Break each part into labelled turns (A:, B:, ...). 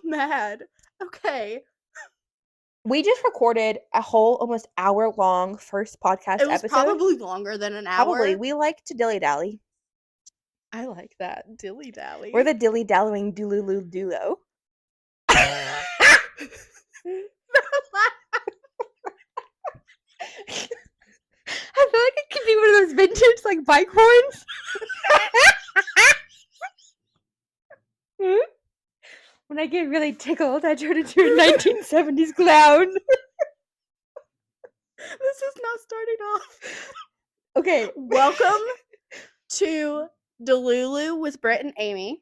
A: mad. Okay.
B: We just recorded a whole almost hour-long first podcast
A: It was
B: episode.
A: probably longer than an hour.
B: Probably. We like to dilly-dally.
A: I like that. Dilly-dally.
B: We're the dilly-dallying Delulu duo.
A: I
B: feel like it could be one of those vintage, like, bike horns. When I get really tickled, I turn into a 1970s clown.
A: This is not starting off.
B: Okay.
A: Welcome to Delulu with Brit and A'me.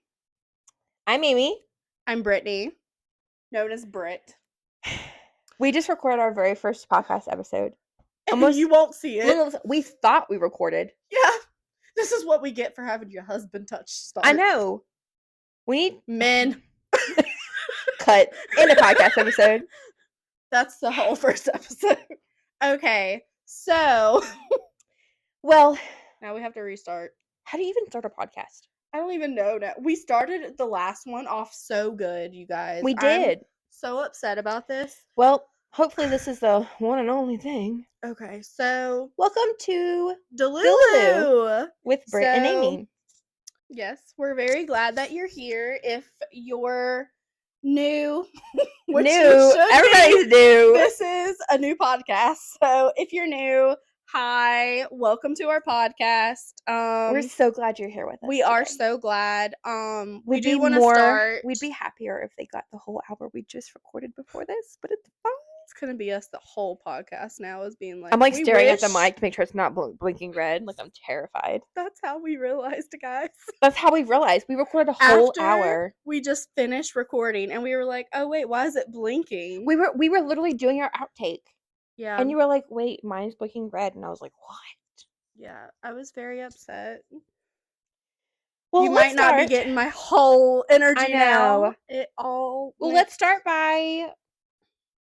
B: I'm Amy.
A: I'm Brittany, known as Brit.
B: We just recorded our very first podcast episode.
A: Almost, you won't see it.
B: We thought we recorded.
A: Yeah. This is what we get for having your husband touch start.
B: I know. We need
A: men.
B: Cut in the podcast episode.
A: That's the whole first episode. Okay. So.
B: Well.
A: Now we have to restart.
B: How do you even start a podcast?
A: I don't even know now. We started the last one off so good, you guys.
B: We did.
A: I'm so upset about this.
B: Well, hopefully this is the one and only thing.
A: Okay, so
B: welcome to
A: Delulu
B: with Brit and A'me.
A: Yes, we're very glad that you're here. If you're new, which
B: everybody's new.
A: This is a new podcast. So if you're new, hi, welcome to our podcast.
B: We're so glad you're here with us.
A: We are so glad. We do want to start.
B: We'd be happier if they got the whole hour we just recorded before this, but it's fine.
A: It's gonna be us the whole podcast now, as being like,
B: I'm like staring at the mic to make sure it's not blinking red. Like, I'm terrified.
A: That's how we realized, guys.
B: That's how we realized. We recorded a whole hour.
A: We just finished recording and we were like, oh wait, why is it blinking?
B: We were literally doing our outtake.
A: Yeah.
B: And you were like, wait, mine's blinking red, and I was like, what?
A: Yeah, I was very upset.
B: Well,
A: you might not be getting my whole energy now.
B: Well, let's start by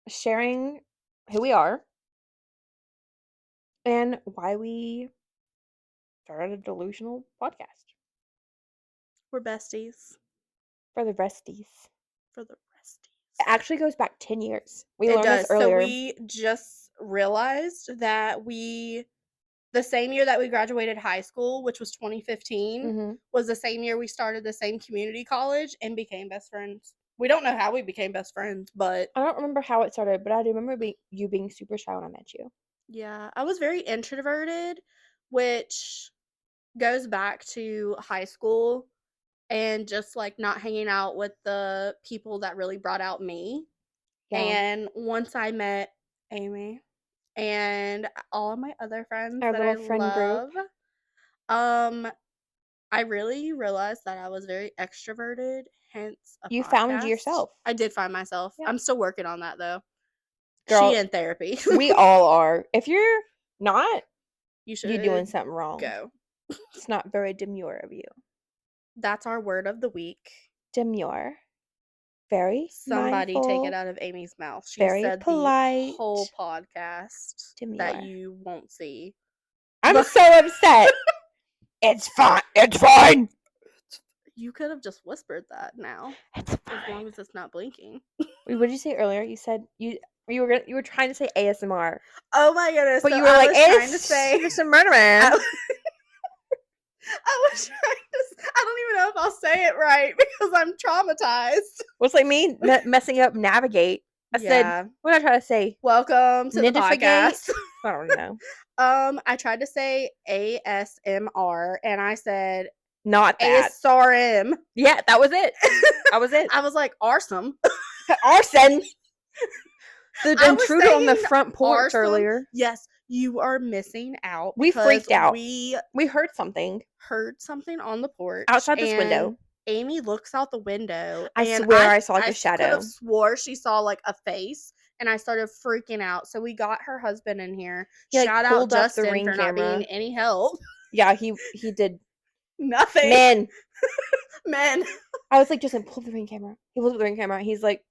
B: sharing who we are and why we started a delusional podcast.
A: We're besties.
B: For the resties.
A: It
B: actually goes back 10 years. We learned this earlier.
A: So we just realized that the same year that we graduated high school, which was 2015, was the same year we started the same community college and became best friends. We don't know how we became best friends, but
B: I don't remember how it started, but I do remember you being super shy when I met you.
A: Yeah, I was very introverted, which goes back to high school and just like not hanging out with the people that really brought out me. Yeah. And once I met Amy and all of my other friends,
B: our little friend group,
A: I really realized that I was very extroverted. Hence,
B: you found yourself.
A: I did find myself. Yeah. I'm still working on that though.
B: Girl,
A: she in therapy.
B: We all are. If you're not,
A: you're
B: doing something wrong.
A: Go.
B: It's not very demure of you.
A: That's our word of the week.
B: Demure. Very
A: Somebody
B: mindful,
A: take it out of Amy's mouth. She
B: very
A: said
B: polite.
A: The whole podcast
B: demure.
A: That you won't see.
B: I'm so upset. It's fine. It's fine.
A: You could have just whispered that now.
B: It's fine.
A: As long as it's not blinking.
B: Wait, what did you say earlier? You said you were trying to say ASMR.
A: Oh my goodness!
B: But you were like,
A: trying to say
B: some murder man.
A: I was trying to. I don't even know if I'll say it right because I'm traumatized.
B: What's like me messing up navigate? I said, what did I try to say?
A: Welcome to the podcast.
B: I don't know.
A: I tried to say ASMR and I said
B: not that.
A: ASRM.
B: Yeah, that was it. That was it.
A: I was like arson.
B: Arson. The intruder on the front porch earlier.
A: Yes, you are missing out.
B: We freaked out.
A: We
B: heard something.
A: On the porch
B: outside this window.
A: Amy looks out the window.
B: I swear I saw like a shadow.
A: I could have swore she saw like a face, and I started freaking out. So we got her husband in here. Shout out Justin for not being any help.
B: Yeah, he did
A: nothing. Men.
B: I was like, Justin, pull the ring camera. He pulls up the ring camera. He's like,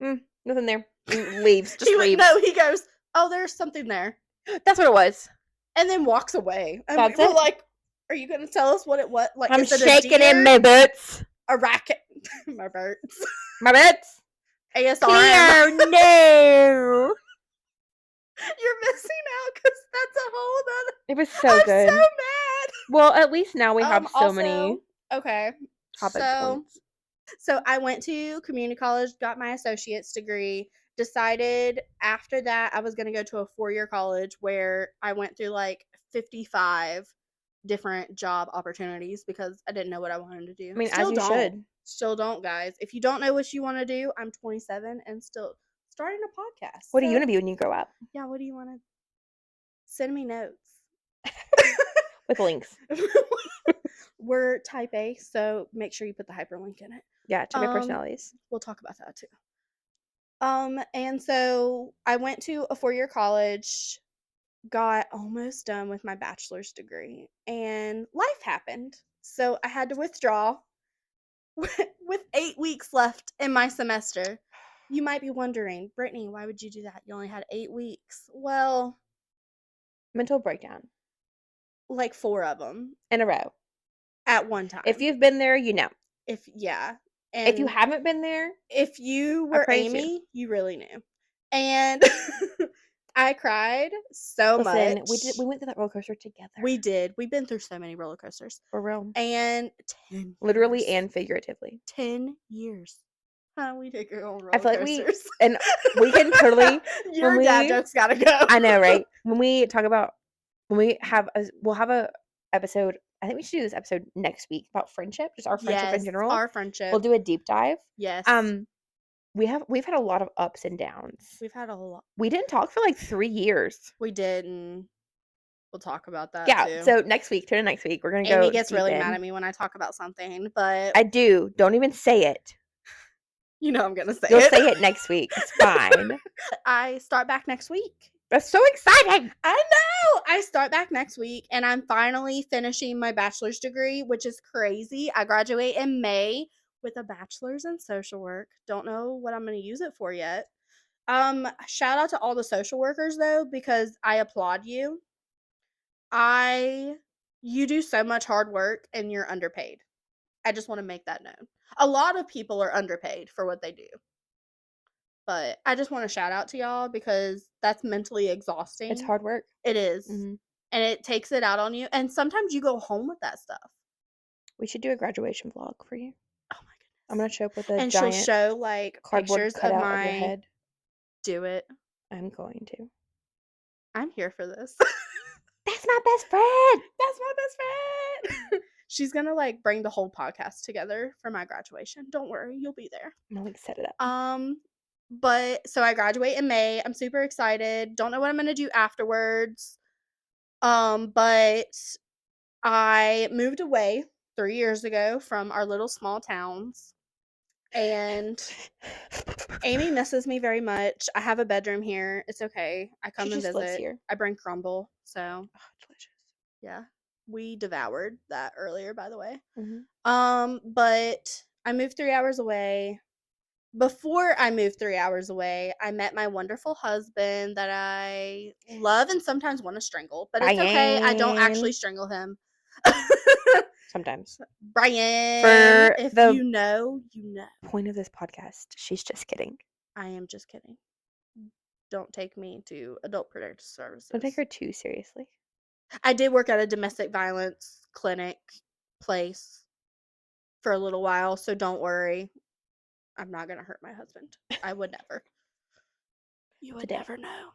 B: nothing there. He leaves. Just leaves.
A: No, he goes, oh, there's something there.
B: That's what it was.
A: And then walks away. And
B: that's
A: we're like, are you going to tell us what it was? Like,
B: I'm shaking in my boots.
A: a racket. My birds.
B: My bits.
A: ASRM.
B: Clear. No.
A: You're missing out because that's a whole nother.
B: It was so
A: I'm
B: good.
A: so mad.
B: Well, at least now we have so
A: Also,
B: many
A: okay.
B: topic points.
A: So I went to community college, got my associate's degree, decided after that I was going to go to a 4-year college where I went through like 55 different job opportunities because I didn't know what I wanted to do.
B: I mean,
A: Still
B: as you
A: don't.
B: should.
A: Still don't, guys. If you don't know what you want to do, I'm 27 and still starting a podcast.
B: What are you going to be when you grow up?
A: Yeah, what do you want to send me notes?
B: With links.
A: We're type A, so make sure you put the hyperlink in it.
B: Yeah, type A personalities.
A: We'll talk about that too. And so I went to a 4-year college, got almost done with my bachelor's degree, and life happened. So I had to withdraw with 8 weeks left in my semester. You might be wondering, Brittany, why would you do that? You only had 8 weeks. Well,
B: mental breakdown.
A: Like 4 of them.
B: In a row.
A: At one time.
B: If you've been there, you know.
A: Yeah. And
B: if you haven't been there,
A: if you were Amy, you really knew. And I cried so much.
B: We went through that roller coaster together.
A: We did. We've been through so many roller coasters.
B: For real.
A: And 10
B: literally
A: years.
B: And figuratively.
A: 10 years. We take our own roller
B: I feel like
A: coasters.
B: we can totally.
A: Your dad jokes gotta go.
B: I know, right? When we talk about, we'll have a episode. I think we should do this episode next week about friendship, just our friendship in general.
A: Our friendship.
B: We'll do a deep dive.
A: Yes.
B: We've had a lot of ups and downs.
A: We've had a lot.
B: We didn't talk for like 3 years.
A: We did, and we'll talk about that too.
B: So next week, tune in next week. We're gonna go.
A: Amy gets really mad at me when I talk about something, but
B: I do. Don't even say it.
A: You know I'm gonna say
B: You'll say it next week. It's fine.
A: I start back next week.
B: That's so exciting.
A: I know. I start back next week, and I'm finally finishing my bachelor's degree, which is crazy. I graduate in May with a bachelor's in social work. Don't know what I'm going to use it for yet. Shout out to all the social workers though, because I applaud you. You do so much hard work and you're underpaid. I just want to make that known. A lot of people are underpaid for what they do. But I just want to shout out to y'all because that's mentally exhausting.
B: It's hard work.
A: It is. Mm-hmm. And it takes it out on you. And sometimes you go home with that stuff.
B: We should do a graduation vlog for you.
A: Oh my goodness.
B: I'm going to show up with a
A: and
B: giant
A: she'll show like pictures of my
B: your head.
A: Do it.
B: I'm going to.
A: I'm here for this.
B: That's my best friend.
A: That's my best friend. She's going to like bring the whole podcast together for my graduation. Don't worry. You'll be there.
B: I'm going to set it up.
A: But so I graduate in May. I'm super excited. Don't know what I'm going to do afterwards. But I moved away 3 years ago from our little small towns. And Amy misses me very much. I have a bedroom here. It's okay. I come and visit. Here. I bring crumble. So
B: delicious.
A: Yeah. We devoured that earlier, by the way.
B: Mm-hmm.
A: But I moved 3 hours away. Before I moved 3 hours away, I met my wonderful husband that I love and sometimes want to strangle. But it's okay. I don't actually strangle him.
B: Sometimes.
A: Brian, if you know, you know.
B: Point of this podcast, she's just kidding.
A: I am just kidding. Don't take me to Adult Protective Services.
B: Don't take her too seriously.
A: I did work at a domestic violence clinic place for a little while, so don't worry. I'm not going to hurt my husband. I would never. You would never know.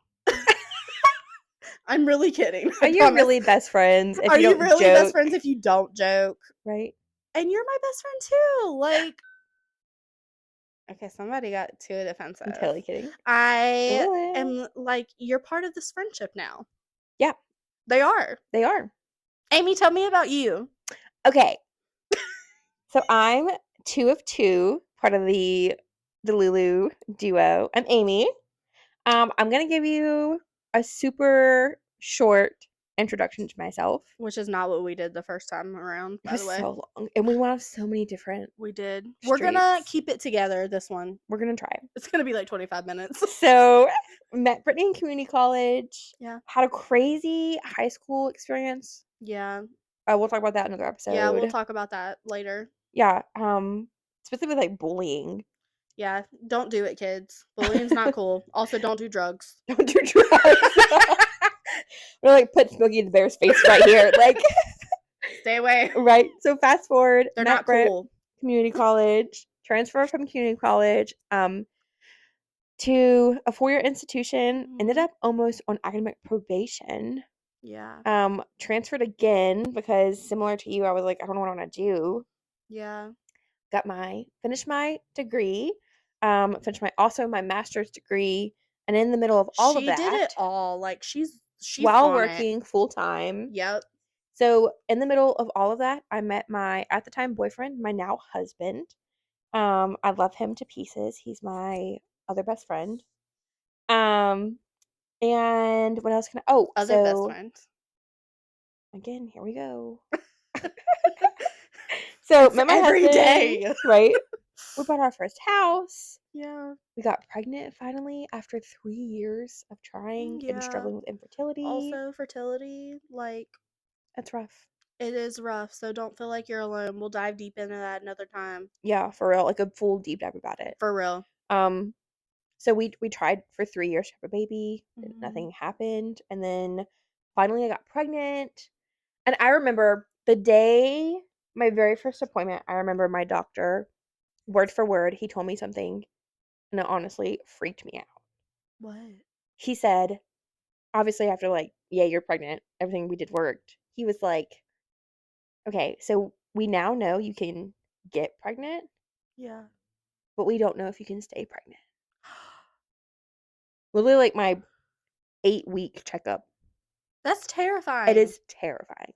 A: I'm really kidding.
B: Are you really best friends if
A: Are
B: you don't
A: really
B: joke?
A: Best friends if you don't joke?
B: Right.
A: And you're my best friend too. Like, okay, somebody got too defensive.
B: I'm totally kidding.
A: I am like, you're part of this friendship now.
B: Yeah.
A: They are.
B: They are.
A: Amy, tell me about you.
B: Okay. So I'm 2 of 2, part of the Delulu duo. I'm Amy. I'm going to give you a super short introduction to myself.
A: Which is not what we did the first time around, by the way.
B: So long. And we went off so many different
A: We did.
B: streets.
A: We're going to keep it together, this one.
B: We're going to try.
A: It's going to be like 25 minutes.
B: So, met Brittany in community college.
A: Yeah.
B: Had a crazy high school experience.
A: Yeah.
B: We'll talk about that in another episode.
A: Yeah, we'll talk about that later.
B: Yeah, especially with, like, bullying.
A: Yeah, don't do it, kids. Bullying's not cool. Also, don't do drugs.
B: Don't do drugs. Or, like, put Smokey the Bear's face right here, like
A: Stay away.
B: right? So, fast forward,
A: They're
B: met
A: not
B: Brit,
A: cool.
B: community college, transfer from community college, to a 4-year institution, ended
A: Mhm.
B: up almost on academic probation.
A: Yeah.
B: Transferred again because similar to you, I was like, I don't know what I wanna do.
A: Yeah.
B: Finished my degree, finished my master's degree, and in the middle of all of
A: She did it
B: that,
A: all. Like she's
B: while
A: on it.
B: working full time.
A: Yep.
B: So in the middle of all of that, I met my at the time boyfriend, my now husband. I love him to pieces. He's my other best friend. Um, and what else can I? Oh,
A: Other best
B: so
A: friends.
B: again, here we go. So
A: It's
B: met my
A: every
B: husband,
A: day.
B: right? We bought our first house.
A: Yeah.
B: We got pregnant finally after 3 years of trying and
A: Yeah.
B: struggling with infertility.
A: Also, fertility, like,
B: That's rough.
A: it is rough. So don't feel like you're alone. We'll dive deep into that another time.
B: Yeah, for real, like a full deep dive about it.
A: For real.
B: Um, so we tried for 3 years to have a baby.
A: Mhm.
B: Nothing happened, and then finally I got pregnant. And I remember the day my very first appointment, I remember my doctor, word for word, he told me something, and it honestly freaked me out.
A: What?
B: He said, obviously after like, yeah, you're pregnant, everything we did worked. He was like, okay, so we now know you can get pregnant,
A: Yeah.
B: but we don't know if you can stay pregnant. Literally, like my 8-week checkup.
A: That's
B: It
A: terrifying.
B: is terrifying.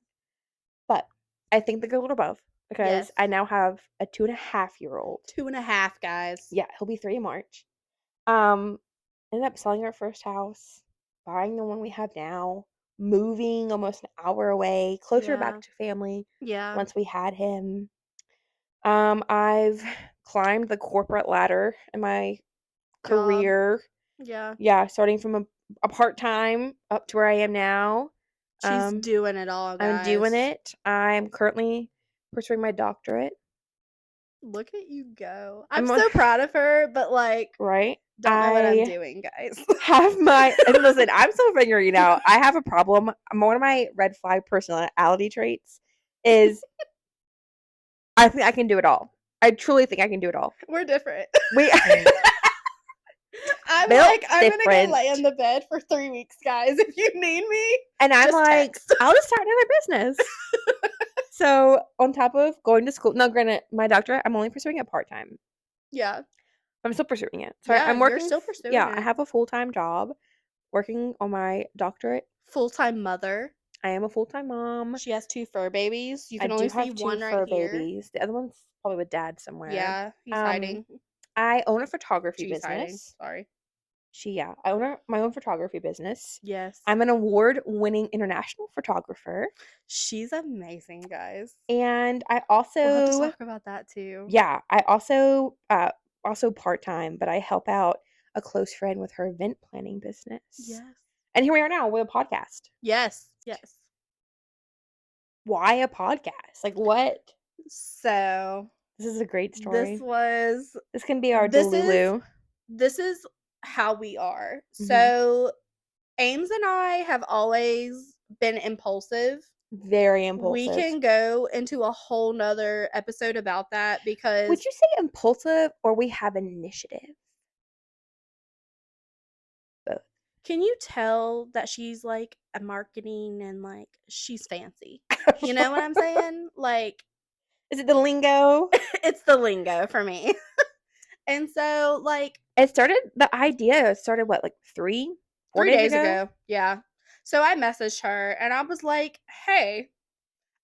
B: But I think the good Lord above because
A: Yes.
B: I now have a 2.5-year-old.
A: 2.5, guys.
B: Yeah, he'll be 3 in March. Um, Ended up selling our first house, buying the one we have now, moving almost an hour away, closer
A: Yeah.
B: back to family
A: Yeah.
B: once we had him. I've climbed the corporate ladder in my
A: Job.
B: career.
A: Yeah.
B: Yeah, starting from a part-time up to where I am now.
A: She's doing it all,
B: I'm doing
A: guys.
B: it. I'm currently pursuing my doctorate.
A: Look at you go. I'm
B: I'm
A: so proud of her, but like,
B: right.
A: don't know what I'm
B: I
A: doing, guys.
B: have my and listen, I'm still figuring it out. I have a problem. One of my red flag personality traits is I think I can do it all. I truly think I can do it all.
A: We're different.
B: We
A: I'm
B: built
A: like, I'm gonna go
B: different.
A: lay in the bed for 3 weeks, guys. If you need me,
B: And I'm
A: just
B: like,
A: text.
B: I'll just start another business. So on top of going to school, now granted, my doctorate, I'm only pursuing it part-time.
A: Yeah.
B: I'm still pursuing it. So
A: Yeah,
B: I'm
A: you're
B: working,
A: still pursuing
B: yeah, I
A: it.
B: have a full-time job working on my doctorate.
A: Full-time mother.
B: I am a full-time mom.
A: She has 2 fur babies. You
B: I
A: can
B: do
A: only see
B: have 2
A: one right
B: fur
A: here.
B: babies. The other one's probably with dad somewhere.
A: Yeah, he's
B: Um,
A: hiding.
B: I own a photography
A: She's hiding.
B: business.
A: Sorry.
B: Yeah, I own my own photography business.
A: Yes.
B: I'm an award-winning international photographer,
A: She's amazing, guys.
B: and I
A: We'll have to
B: also,
A: talk about that too.
B: yeah, I also part-time, but I help out a close friend with her event planning business.
A: Yes.
B: And here we are now with a podcast.
A: Yes. Yes.
B: Why a podcast? Like what?
A: So,
B: This is a great
A: this
B: story.
A: was
B: This can be our
A: this is
B: Delulu.
A: this is how we are.
B: Mhm.
A: So, Ames and I have always been impulsive.
B: Very
A: We
B: impulsive.
A: can go into a whole nother episode about that
B: Would
A: because
B: you say impulsive or we have initiative? Both.
A: can you tell that she's like a marketing and like she's fancy? You know what I'm saying? Like
B: Is it the lingo?
A: it's the lingo for me. And so like
B: The idea started what, like 3, 4
A: 3
B: days
A: days
B: ago?
A: ago, yeah. So I messaged her and I was like, "Hey,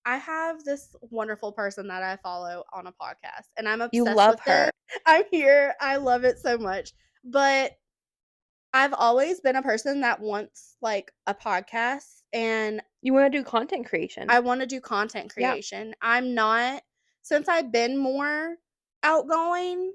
A: I have this wonderful person that I follow on a podcast and I'm
B: You
A: obsessed
B: love
A: with
B: her.
A: it. I'm here. I love it so much." But I've always been a person that wants like a podcast and
B: You wanna do content creation.
A: I want to do content
B: Yeah.
A: creation. I'm not since I've been more outgoing,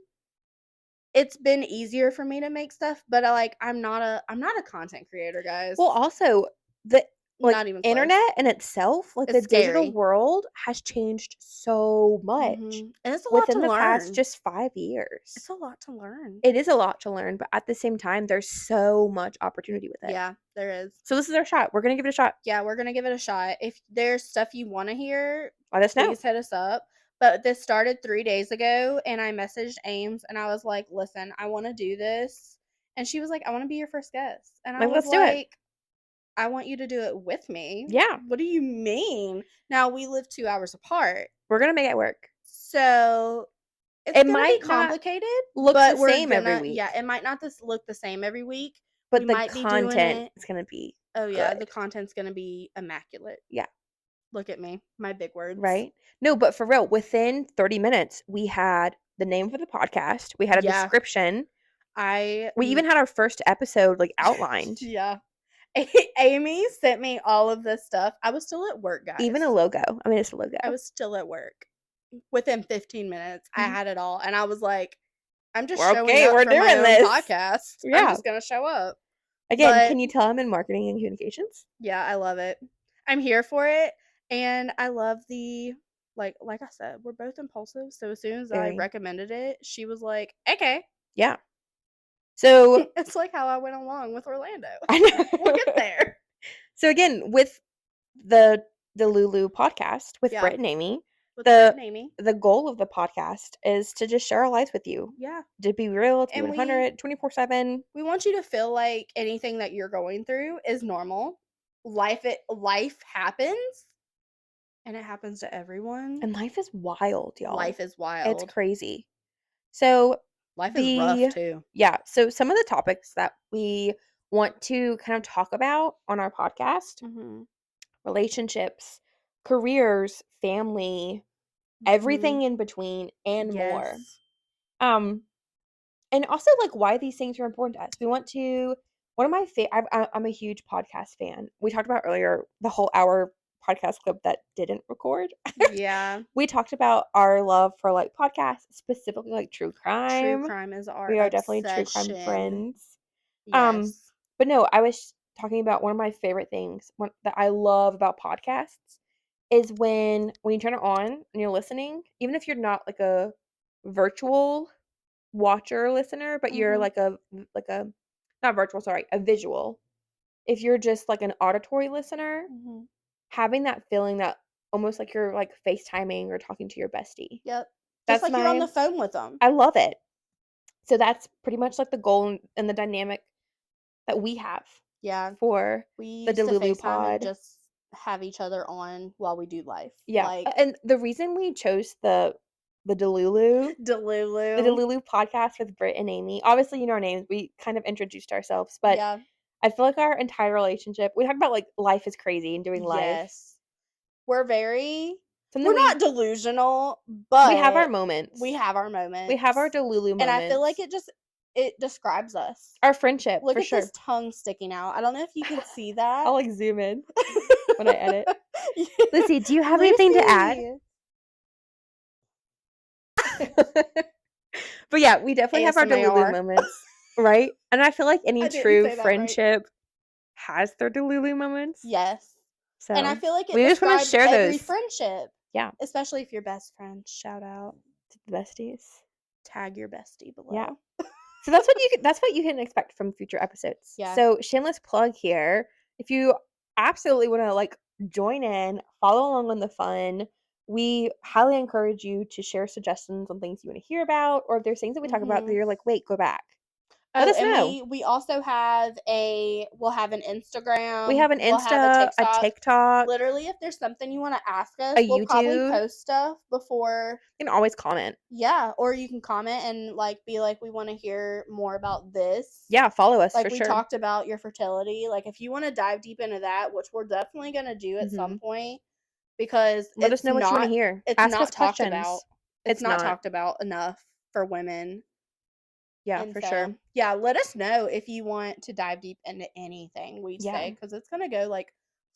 A: it's been easier for me to make stuff, but I'm not a content creator, guys.
B: Well, also, the like,
A: Not even close.
B: internet in itself, like,
A: It's
B: the digital
A: scary.
B: world has changed so much
A: And it's a lot to
B: within the past
A: learn.
B: just 5 years.
A: It's a lot to learn.
B: It is a lot to learn, but at the same time, there's so much opportunity with it.
A: Yeah, there is.
B: So this is our shot. We're gonna give it a shot.
A: Yeah, we're gonna give it a shot. If there's stuff you want to hear,
B: Let us know.
A: please hit us up. But this started 3 days ago, and I messaged Ames, and I was like, "Listen, I want to do this," and she was like, "I want to be your first guest," and I
B: Like,
A: was
B: let's do it.
A: like, "I want you to do it with me."
B: Yeah.
A: What do you mean? Now we live 2 hours apart,
B: We're gonna make it work.
A: so it's
B: It
A: gonna
B: might
A: be
B: not
A: complicated.
B: look
A: But
B: the
A: we're
B: same every
A: gonna,
B: week.
A: yeah, it might not look the same every week.
B: But
A: We
B: the
A: might be doing
B: content
A: it.
B: is gonna be
A: Oh yeah,
B: good.
A: the content's gonna be immaculate.
B: Yeah.
A: Look at me, my big words.
B: Right? No, but for real, within 30 minutes, we had the name for the podcast. We had a
A: Yeah.
B: description.
A: We
B: We even had our first episode like outlined.
A: Yeah. Amy sent me all of this stuff. I was still at work, guys.
B: Even a logo. I mean, it's a logo.
A: I was still at work. Within 15 minutes, I
B: Mhm.
A: had it all, and I was like, "I'm just
B: We're
A: showing
B: okay,
A: up
B: we're
A: for my
B: doing
A: own
B: this."
A: podcast. I'm
B: Yeah.
A: just gonna show up."
B: Again,
A: But
B: can you tell I'm in marketing and communications?
A: yeah, I love it. I'm here for it, and I love the like I said, we're both impulsive. So as soon as I
B: Very.
A: recommended it, she was like, "Okay."
B: Yeah. So
A: It's like how I went along with Orlando.
B: I know.
A: We'll get there.
B: So again, with the Delulu podcast with
A: Yeah.
B: Brit and A'me,
A: With Brit and A'me.
B: the goal of the podcast is to just share our lives with you.
A: Yeah.
B: To be real, to be
A: And
B: 100, 24/7.
A: we want you to feel like anything that you're going through is normal. Life happens, and it happens to everyone.
B: And life is wild, y'all.
A: Life is
B: It's
A: wild.
B: crazy. So
A: Life is rough too.
B: Yeah. So some of the topics that we want to kind of talk about on our podcast: relationships, careers, family, everything in between, and more.
A: Yes.
B: And also like why these things are important to us. We want to. One of my I'm a huge podcast fan. We talked about earlier the whole hour podcast clip that didn't record.
A: Yeah.
B: We talked about our love for like podcasts, specifically like true crime.
A: True crime is our
B: We are
A: obsession.
B: definitely true crime friends.
A: Yes.
B: But no, I was talking about one of my favorite things that I love about podcasts is when you turn it on and you're listening, even if you're not like a virtual watcher listener, but you're like a not virtual, sorry, a visual. If you're just like an auditory listener, having that feeling that almost like you're like FaceTiming or talking to your bestie.
A: Yep.
B: That's
A: Just like you're on the phone with them.
B: I love it. So that's pretty much like the goal and the dynamic that we have.
A: Yeah.
B: For
A: we
B: the
A: used to
B: Delulu
A: FaceTime
B: pod.
A: and just have each other on while we do life.
B: Yeah. And the reason we chose the Delulu podcast with Brit and A'me, obviously you know our names, we kind of introduced ourselves, but
A: yeah.
B: I feel like our entire relationship, we talked about like life is crazy and doing life.
A: Yes. We're not delusional, but
B: we have our moments.
A: We have our moments.
B: We have our Delulu moments.
A: And I feel like it describes us.
B: Our friendship,
A: Look
B: for
A: at
B: sure.
A: this tongue sticking out. I don't know if you can see that.
B: I'll like zoom in when I edit. Lucy, do you have anything to add? But yeah, we definitely have our Delulu moments, right? And I feel like any true friendship has their Delulu moments.
A: Yes.
B: So
A: and I feel like
B: we just want to share
A: every
B: those.
A: friendship.
B: Yeah.
A: Especially if you're best friends. Shout out
B: to the besties.
A: Tag your bestie below.
B: Yeah. So that's what you can expect from future episodes.
A: Yeah.
B: So shameless plug here. If you absolutely want to like join in, follow along on the fun, we highly encourage you to share suggestions on things you want to hear about, or if there's things that we talk about that you're like, wait, go back. Let us know.
A: We also have we'll have an Instagram.
B: We have an Insta, have a TikTok.
A: Literally, if there's something you want to ask us,
B: we'll
A: probably post stuff before.
B: You can always comment.
A: Yeah, or you can comment and like be like, we want to hear more about this.
B: Yeah, follow us
A: like
B: for
A: we
B: sure.
A: talked about your fertility. Like if you want to dive deep into that, which we're definitely gonna do at some point, because
B: let us know what you want to hear.
A: It's not talked about. It's not talked about enough for women.
B: Yeah, for sure.
A: Yeah, let us know if you want to dive deep into anything we say, because it's going to go like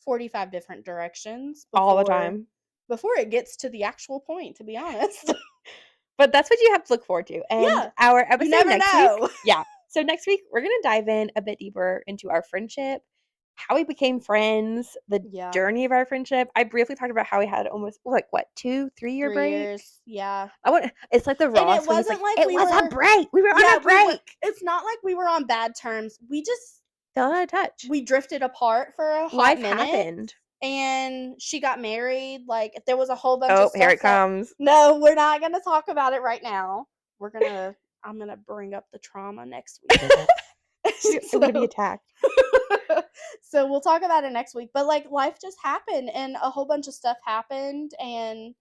A: 45 different directions.
B: All the time.
A: Before it gets to the actual point, to be honest.
B: But that's what you have to look forward to. And our episode next week. Yeah. So next week, we're going to dive in a bit deeper into our friendship how we became friends, the
A: Yeah.
B: journey of our friendship. I briefly talked about how we had almost like what 2-3 year
A: 3
B: break.
A: years. Yeah.
B: It's like the
A: And it
B: Ross where he's like,
A: wasn't like
B: it
A: we
B: was a
A: were
B: break. We were on a break.
A: it's not like we were on bad terms. We just
B: Fell out of touch.
A: we drifted apart for a hot
B: Life
A: minute.
B: happened.
A: And she got married. Like there was a whole bunch
B: Oh,
A: of stuff.
B: here it comes.
A: No, we're not gonna talk about it right now. I'm gonna bring up the trauma next week.
B: I'm gonna be attacked.
A: So we'll talk about it next week. But like life just happened and a whole bunch of stuff happened and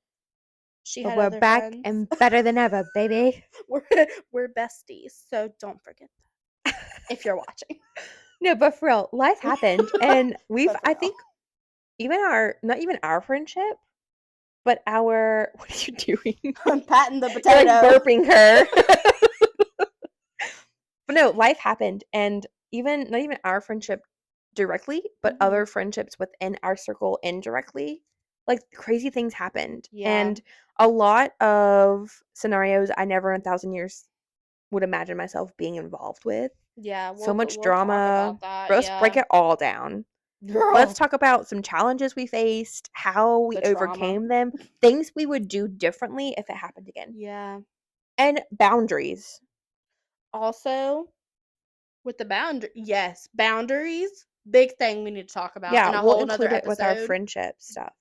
A: she
B: But
A: had
B: we're
A: other
B: back
A: friends.
B: and better than ever, baby.
A: we're besties, so don't forget that if you're watching.
B: No, but for real, life happened, and I
A: real.
B: think even not even our friendship, but our what are you doing?
A: I'm patting the
B: You're
A: potato.
B: like burping her. But no, life happened, and not even our friendship directly, but other friendships within our circle indirectly, like crazy things happened.
A: Yeah.
B: And a lot of scenarios I never in 1,000 years would imagine myself being involved with.
A: Yeah,
B: So much
A: we'll
B: drama.
A: talk about that.
B: Let's break it all down.
A: Girl.
B: Let's talk about some challenges we faced, how we overcame them, things we would do differently if it happened again.
A: Yeah.
B: And boundaries.
A: Also, with the boundaries, big thing we need to talk about
B: Yeah,
A: in a
B: we'll
A: whole nother
B: include it with our
A: episode.
B: friendship stuff.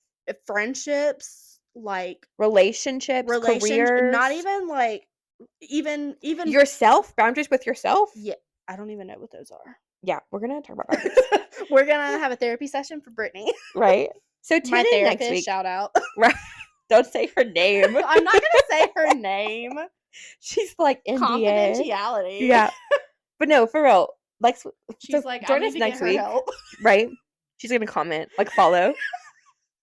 A: Friendships, like
B: relationships, careers.
A: not even like even
B: yourself, boundaries with yourself.
A: Yeah, I don't even know what those are.
B: Yeah, we're gonna talk about boundaries.
A: We're gonna have a therapy session for Brittany.
B: Right. So tune
A: My
B: in
A: therapist,
B: next week.
A: shout out.
B: Right. Don't say her name.
A: I'm not gonna say her name.
B: She's like NDA.
A: Confidentiality.
B: Yeah. But no, for real. Like
A: she's like, join us next week. Help.
B: Right? She's gonna comment, like follow.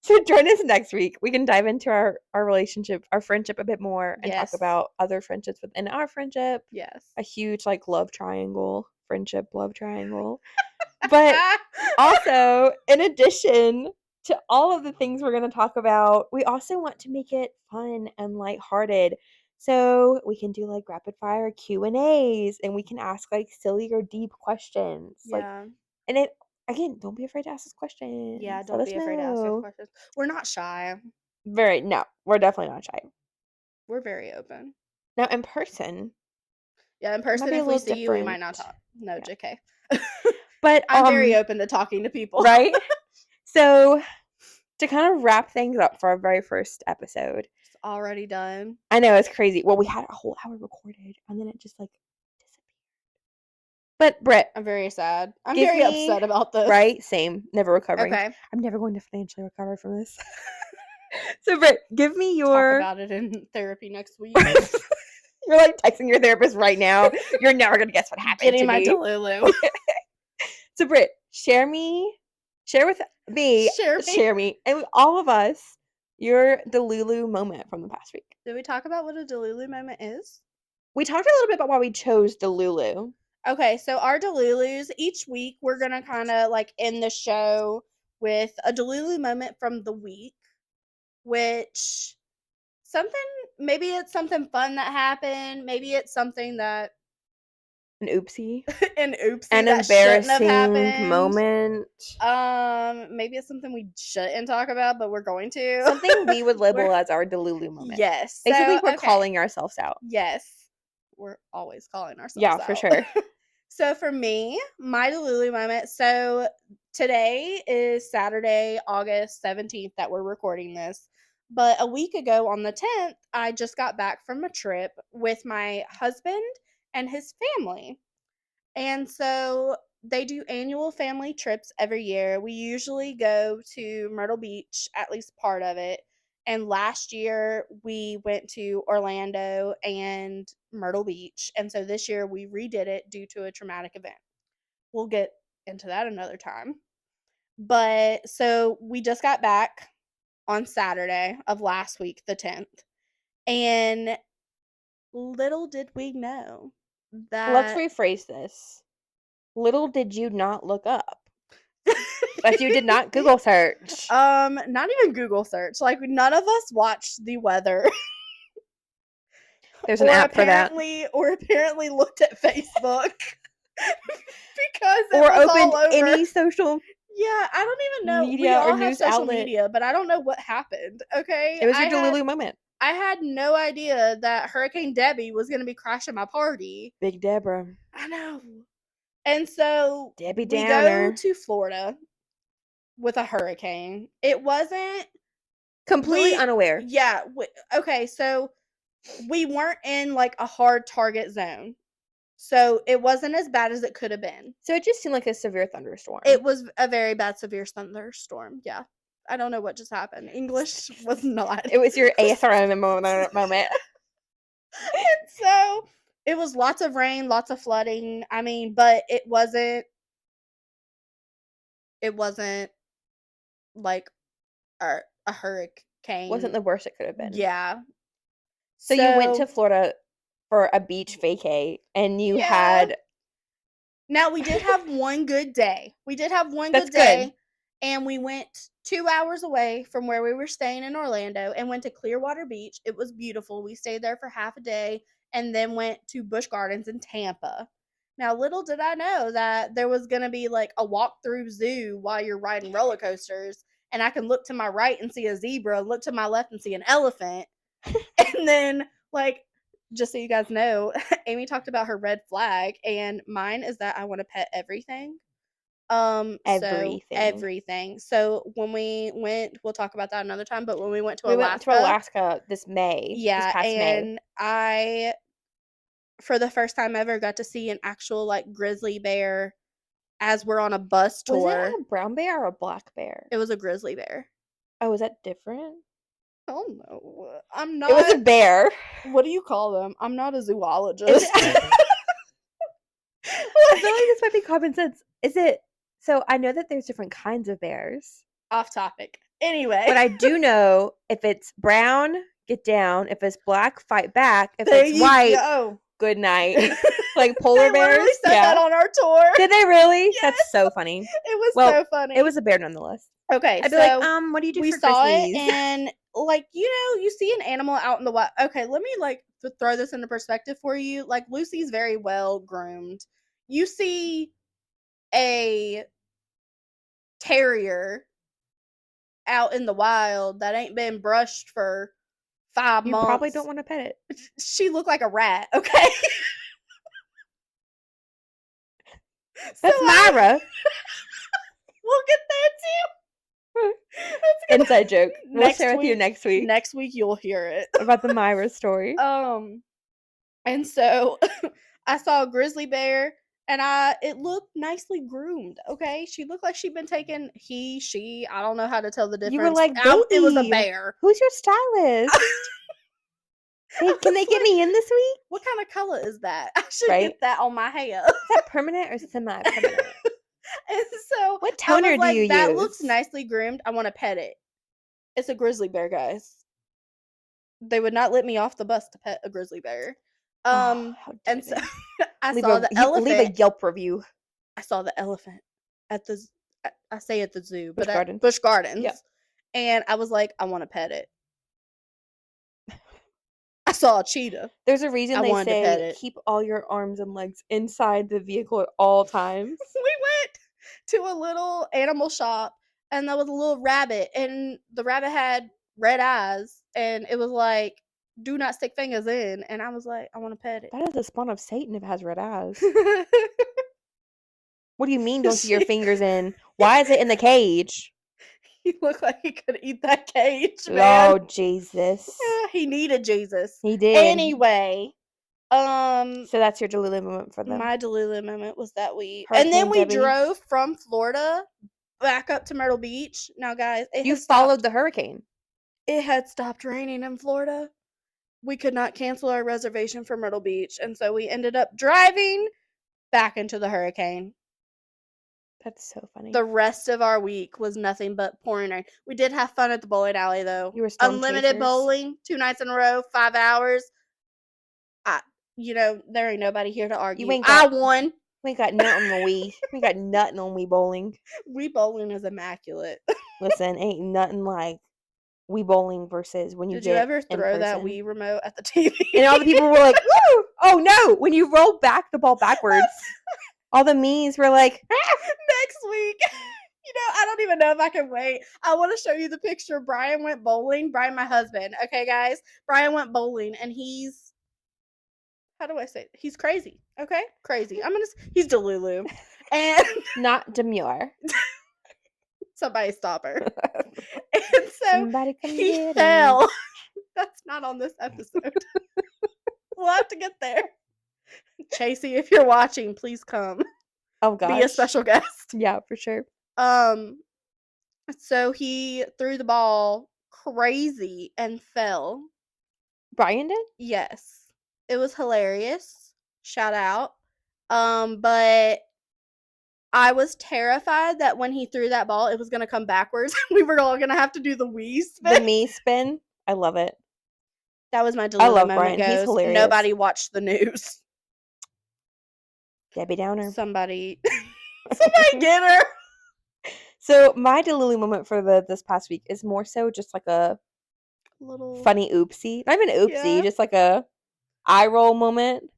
B: So join us next week. We can dive into our relationship, our friendship a bit more and talk about other friendships within our friendship.
A: Yes.
B: A huge like love triangle, friendship love triangle. But also, in addition to all of the things we're going to talk about, we also want to make it fun and lighthearted. So we can do like rapid fire Q&As and we can ask like silly or deep questions.
A: Yeah.
B: And it again, don't be afraid to ask us questions.
A: Yeah, don't be afraid to ask us questions. We're not shy.
B: No, we're definitely not shy.
A: We're very open.
B: Now in person.
A: Yeah, in person if we see you, we might not talk. No, yeah. JK.
B: But
A: I'm very open to talking to people.
B: Right? So to kind of wrap things up for our very first episode.
A: It's already done.
B: I know, it's crazy. Well, we had a whole hour recorded and then it just like disappeared. But Britt,
A: I'm very sad. I'm very upset about this.
B: Right? Same. Never recovering.
A: Okay.
B: I'm never going to financially recover from this. So Britt, give me your
A: talk about it in therapy next week.
B: You're like texting your therapist right now. You're never gonna guess what happened.
A: Getting my Delulu.
B: So Britt, share with me, and with all of us, your Delulu moment from the past week.
A: Did we talk about what a Delulu moment is?
B: We talked a little bit about why we chose Delulu.
A: Okay, so our Delulus, each week we're gonna kind of like end the show with a Delulu moment from the week, which maybe it's something fun that happened, maybe it's something that
B: an oopsie
A: an
B: that embarrassing moment.
A: Maybe it's something we shouldn't talk about, but we're going to.
B: Something we would label as our Delulu moment.
A: Yes.
B: Basically, we're calling ourselves out.
A: Yes. We're always calling ourselves
B: out.
A: Yeah,
B: for sure.
A: So for me, my Delulu moment. So today is Saturday, August 17th that we're recording this. But a week ago on the 10th, I just got back from a trip with my husband and his family. And so they do annual family trips every year. We usually go to Myrtle Beach, at least part of it. And last year we went to Orlando and Myrtle Beach. And so this year we redid it due to a traumatic event. We'll get into that another time. But so we just got back on Saturday of last week, the 10th. And little did we know that.
B: Let's rephrase this. Little did you not look up. But you did not Google search.
A: Not even Google search. Like none of us watched the weather.
B: There's an app for that.
A: Or apparently looked at Facebook. Because it
B: or
A: was
B: opened
A: all over.
B: any social
A: Yeah, I don't even know. We
B: media or
A: all have
B: news
A: social
B: outlet.
A: media, but I don't know what happened. Okay,
B: It was your Delulu moment.
A: I had no idea that Hurricane Debbie was going to be crashing my party.
B: Big Deborah.
A: I know. And so
B: Debbie
A: we go
B: Downer.
A: to Florida with a hurricane. It wasn't
B: Completely unaware.
A: Yeah. Okay, so we weren't in like a hard target zone. So it wasn't as bad as it could have been.
B: So it just seemed like a severe thunderstorm.
A: It was a very bad, severe thunderstorm. Yeah. I don't know what just happened. English was not.
B: It was your ASRM moment.
A: And so it was lots of rain, lots of flooding. I mean, but it wasn't like a hurricane.
B: Wasn't the worst it could have been.
A: Yeah.
B: So you went to Florida for a beach vacay and you had.
A: Now we did have one good day.
B: That's good.
A: And we went 2 hours away from where we were staying in Orlando and went to Clearwater Beach. It was beautiful. We stayed there for half a day and then went to Busch Gardens in Tampa. Now, little did I know that there was going to be like a walk-through zoo while you're riding roller coasters, and I can look to my right and see a zebra, look to my left and see an elephant. And then, like, just so you guys know, Amy talked about her red flag, and mine is that I want to pet everything. Everything. So when we went, we'll talk about that another time, but when we went to
B: Alaska this May.
A: Yeah,
B: this past
A: and
B: May.
A: I, for the first time ever, got to see an actual like grizzly bear as we're on a bus tour.
B: Was it a brown bear or a black bear?
A: It was a grizzly bear.
B: Oh, is that different?
A: Oh no, I'm not.
B: It was a bear.
A: What do you call them? I'm not a zoologist.
B: I feel like this might be common sense. Is it? So I know that there's different kinds of bears.
A: Off topic. Anyway.
B: But I do know if it's brown, get down. If it's black, fight back. If it's white, good night. Like polar bears.
A: They said that on our tour.
B: Did they really?
A: Yes.
B: That's so funny.
A: It was so funny.
B: It was a bear nonetheless.
A: Okay,
B: I'd be like, what do you do
A: we
B: for
A: saw
B: grizzlies?
A: It, and like, you see an animal out in the wild. Okay, let me like throw this into perspective for you. Like, Lucy's very well groomed. You see a terrier out in the wild that ain't been brushed for 5 months.
B: You probably don't want to pet it.
A: She looked like a rat, okay?
B: That's Myra.
A: We'll get there too.
B: Inside joke. We'll share with you next week.
A: Next week you'll hear it.
B: About the Myra story.
A: And so I saw a grizzly bear and it looked nicely groomed, okay? She looked like she'd been taken, she, I don't know how to tell the difference.
B: You were like,
A: it was a bear.
B: Who's your stylist? Hey, can they get me in this week?
A: What kind of color is that? I should get that on my hair.
B: Is that permanent or semi-permanent?
A: And so
B: what toner do you use?
A: That looks nicely groomed. I want to pet it. It's a grizzly bear, guys. They would not let me off the bus to pet a grizzly bear. And so I saw the elephant.
B: Leave a Yelp review.
A: I saw the elephant at the zoo,
B: Busch Gardens.
A: Busch Gardens.
B: Yep.
A: And I was like, I want to pet it. I saw a cheetah.
B: There's a reason they say keep all your arms and legs inside the vehicle at all times.
A: We went to a little animal shop, and there was a little rabbit, and the rabbit had red eyes, and it was like, do not stick fingers in. And I was like, I want to pet it.
B: That is the spawn of Satan if it has red eyes. What do you mean don't stick your fingers in? Why is it in the cage?
A: He looked like he could eat that cage, man.
B: Oh, Jesus.
A: Yeah, he needed Jesus.
B: He did.
A: Anyway.
B: So that's your Delulu moment for them.
A: My Delulu moment was that week. And then we drove from Florida back up to Myrtle Beach. Now, guys,
B: you followed the hurricane.
A: It had stopped raining in Florida. We could not cancel our reservation for Myrtle Beach. And so we ended up driving back into the hurricane.
B: That's so funny.
A: The rest of our week was nothing but pouring rain. We did have fun at the bowling alley, though.
B: You were
A: unlimited bowling, 2 nights in a row, 5 hours. There ain't nobody here to argue. I won.
B: We ain't got nothing on we. We got nothing on we bowling.
A: We bowling is immaculate.
B: Listen, ain't nothing like we bowling versus when you
A: Did you ever throw that Wii remote at the TV?
B: And all the people were like, woo! Oh no! When you roll back the ball backwards. All the me's were like,
A: next week, I don't even know if I can wait. I want to show you the picture. Brian went bowling. Brian, my husband. Okay, guys. Brian went bowling, and he's, how do I say it? He's crazy. Okay, crazy. He's Delulu, and
B: Not demure.
A: somebody stop her. And so
B: Somebody come
A: he
B: get
A: fell.
B: him.
A: That's not on this episode. We'll have to get there. Chasey, if you're watching, please come.
B: Oh gosh.
A: Be a special guest.
B: Yeah, for sure.
A: So he threw the ball crazy and fell.
B: Brian did?
A: Yes. It was hilarious. Shout out. But I was terrified that when he threw that ball, it was going to come backwards. We were all going to have to do the wee spin.
B: The me spin. I love it.
A: That was my
B: I
A: Delulu
B: love
A: moment.
B: Brian. He's
A: Goes.
B: hilarious.
A: Nobody watched the news.
B: Debbie Downer.
A: Somebody get her.
B: So my Delulu moment for this past week is more so just like a
A: Little
B: funny oopsie. Not even oopsie,
A: Yeah.
B: just like a eye roll moment.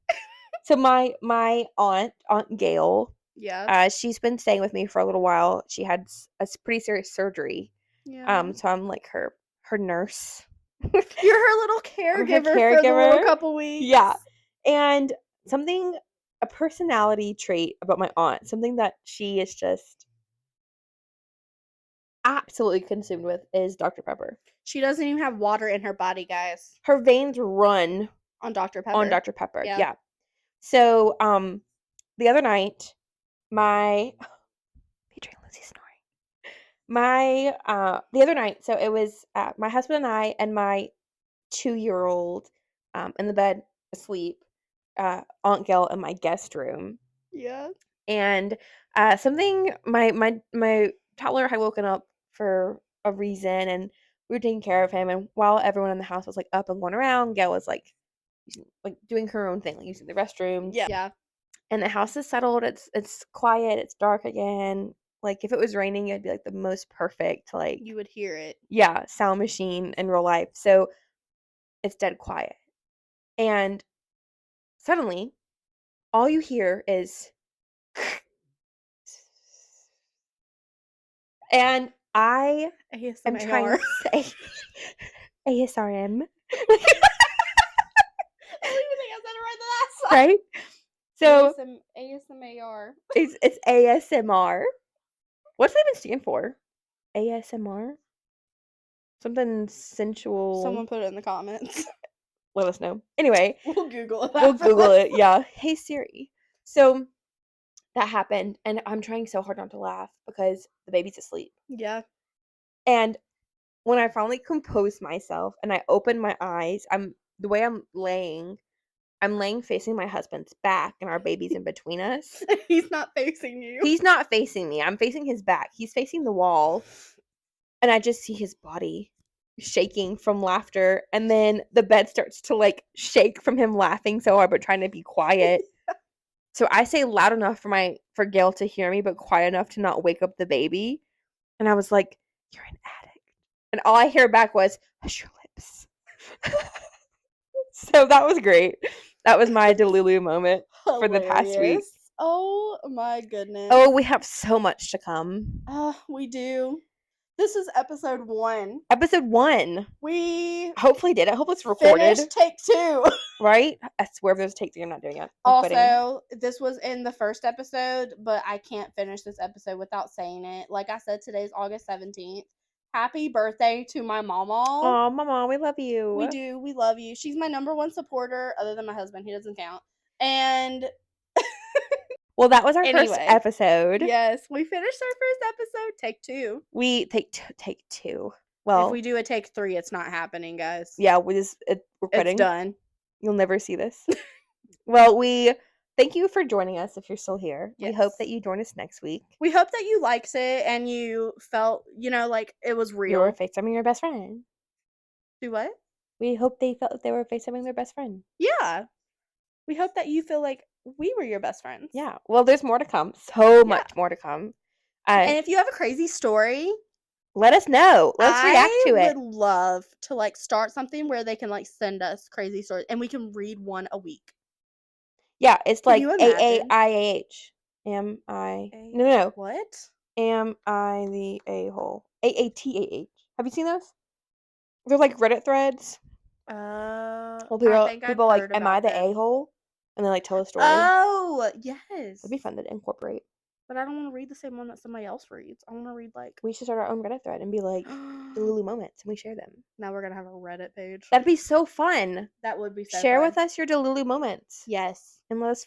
B: So my Aunt Gail,
A: Yeah.
B: she's been staying with me for a little while. She had a pretty serious surgery.
A: Yeah.
B: So I'm like her nurse.
A: You're her little caregiver, for the
B: caregiver.
A: little couple weeks.
B: Yeah. And a personality trait about my aunt, something that she is just absolutely consumed with, is Dr. Pepper.
A: She doesn't even have water in her body, guys.
B: Her veins run
A: on Dr. Pepper.
B: Yeah. So the other night, my Adrian Lucy's snoring. The other night, so it was my husband and I and my 2-year-old in the bed asleep, Aunt Gail in my guest room.
A: Yeah.
B: And something my toddler had woken up for a reason, and we were taking care of him, and while everyone in the house was like up and going around, Gail was like doing her own thing, like using the restrooms.
A: Yeah.
B: And the house is settled, it's quiet, it's dark again. Like if it was raining, it'd be like the most perfect, like
A: You would hear it.
B: yeah, sound machine in real life. So it's dead quiet. And suddenly all you hear is and I am trying
A: ASMR.
B: to say ASRM.
A: I don't even think I said it right the last time.
B: Right? So
A: ASMR.
B: it's ASMR. What's that even stand for? ASMR? Something sensual.
A: Someone put it in the comments.
B: Let us know. Anyway,
A: We'll Google it.
B: we'll Google it. Yeah. Hey Siri. So that happened, and I'm trying so hard not to laugh because the baby's asleep.
A: Yeah.
B: And when I finally compose myself and I open my eyes, I'm laying facing my husband's back, and our baby's in between us.
A: He's not facing you.
B: He's not facing me. I'm facing his back. He's facing the wall. And I just see his body shaking from laughter. And then the bed starts to like shake from him laughing so hard, but trying to be quiet. So I say loud enough for Gail to hear me, but quiet enough to not wake up the baby. And I was like, "You're an addict." And all I hear back was, "Hush your lips." So that was great. That was my Delulu moment for the past week.
A: Oh my goodness.
B: Oh, we have so much to come.
A: We do. This is episode 1.
B: Episode 1.
A: We
B: hopefully did it. I hope it's recorded.
A: finished take 2.
B: Right? I swear if there's a take 3, I'm not doing it.
A: Also, this was in the first episode, but I can't finish this episode without saying it. Like I said, today's August 17th. Happy birthday to my mama.
B: Oh, Mama, we love you.
A: We do. We love you. She's my number 1 supporter, other than my husband. He doesn't count. And
B: well, that was our first episode.
A: Yes, we finished our first episode. Take 2.
B: We take 2. Well,
A: if we do a take 3, it's not happening, guys.
B: Yeah, we're quitting.
A: It's done.
B: You'll never see this. Well, we thank you for joining us if you're still here. Yes. We hope that you join us next week.
A: We hope that you liked it and you felt, like it was real.
B: You were FaceTiming your best friend.
A: Do what?
B: We hope they felt like they were FaceTiming their best friend.
A: Yeah. We hope that you feel like we were your best friends.
B: Yeah. Well, there's more to come. So much more to come.
A: And if you have a crazy story,
B: let us know. Let's react to it.
A: I would love to start something where they can send us crazy stories and we can read one a week.
B: Yeah, it's like AAIAH. No.
A: What?
B: Am I the a-hole? AATAH. Have you seen those? They're like Reddit threads. Well,
A: I
B: people
A: think I've
B: people like,
A: heard
B: am I
A: about
B: the
A: them.
B: a-hole? And they like tell a story.
A: Oh,
B: It'd
A: yes.
B: be fun to incorporate.
A: But I don't want to read the same one that somebody else reads. I want to read like.
B: We should start our own Reddit thread and be like Delulu moments, and we share them.
A: Now we're gonna have a Reddit page.
B: That'd be so fun.
A: That would be so
B: Share
A: fun.
B: with us your Delulu moments.
A: Yes.
B: And let us